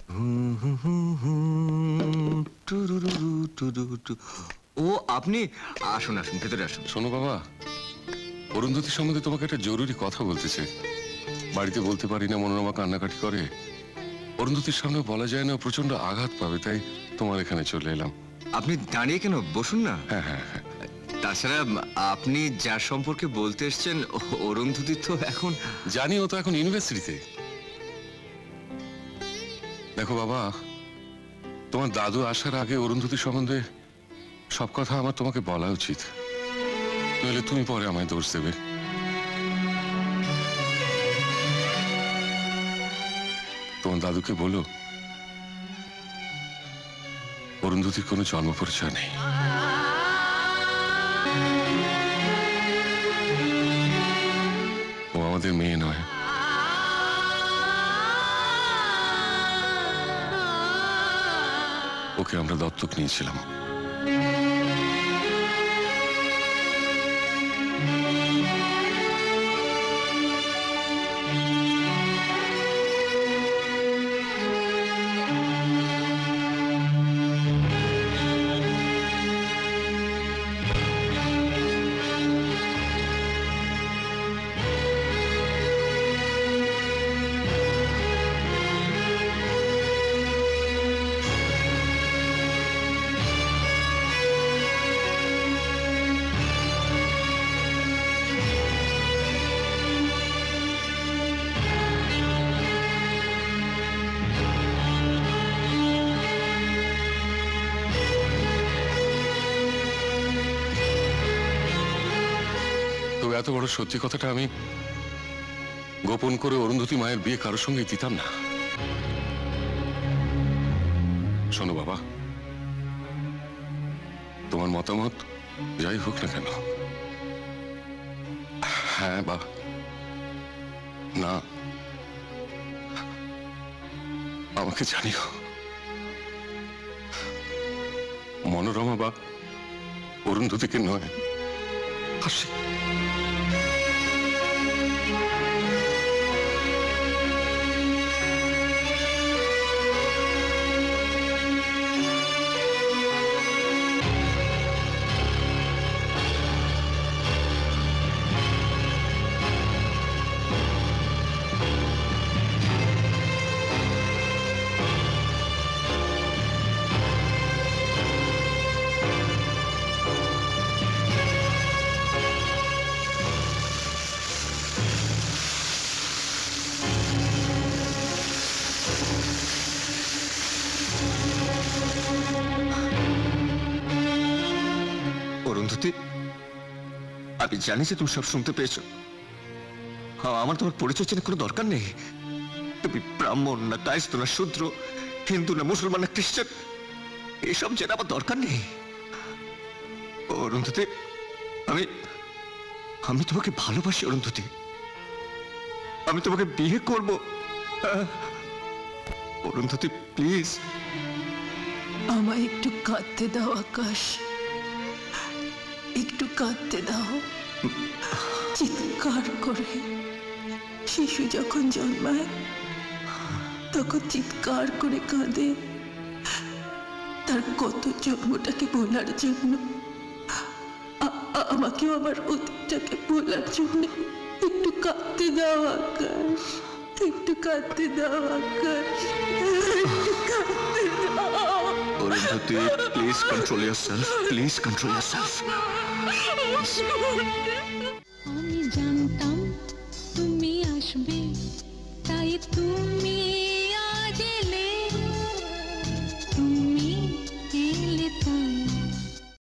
ও আপনি আসুন আসুন, ভেতরে আসুন। শোনো বাবা, অরুন্ধতী সম্বন্ধে তোমাকে একটা জরুরি কথা বলতেছে। বাড়িতে বলতে পারি না, মনোরমা কান্নাকাটি করে। অরুন্ধতীর সামনে বলা যায় না, প্রচন্ড আঘাত পাবে, তাই তোমার এখানে চলে এলাম। আপনি দাঁড়িয়ে কেন, বসুন না। হ্যাঁ হ্যাঁ হ্যাঁ। তাছাড়া আপনি যার সম্পর্কে বলতে এসছেন, অরুন্ধতী তো এখন... জানি, ও তো এখন ইউনিভার্সিটিতে। দেখো বাবা, তোমার দাদু আসার আগে অরুন্ধতী সম্বন্ধে সব কথা আমার তোমাকে বলা উচিত, নইলে তুমি পরে আমায় দোষ দেবে। তোমার দাদুকে বলো অরুন্ধতীর কোনো জন্ম পরিচয় নেই। ও আমাদের মেয়ে নয়। ওকে আমরা দত্তক নিয়েছিলাম। এত বড় সত্যি কথাটা আমি গোপন করে অরুন্ধতী মায়ের বিয়ে কারোর সঙ্গে দিতাম না। শোনো বাবা, তোমার মতামত যাই হোক না কেন, হ্যাঁ বা না আমাকে জানিও। মনোরমা বা অরুন্ধতীকে নয়, আসি। অরুন্ধতী, আমি জানি যে তুমি সব শুনতে পেয়েছো। আমার তোমার পরিচয় চেনে কোনো দরকার নেই। তুমি ব্রাহ্মণ না কায়স্থ না শূদ্র, হিন্দু না মুসলমান না খ্রিস্টান, এসব জেনে আমার দরকার নেই। অরুন্ধতী, আমি আমি তোমাকে ভালোবাসি অরুন্ধতী, আমি তোমাকে বিয়ে করব। অরুন্ধতী প্লিজ। আমায় একটু কাঁদতে দাও আকাশ, একটু কাঁদতে দাও। চিৎকার করে শিশু যখন জন্মায় তখন চিৎকার করে কাঁদে তার কত জন্মটাকে বলার জন্য। আমাকেও আমার অতীতটাকে বলার জন্য একটু কাঁদতে দাও আকাশ, একটু কাঁদতে দাও আকাশ, একটু কাঁদতে দাও। Arundhati please control yourself, please control yourself.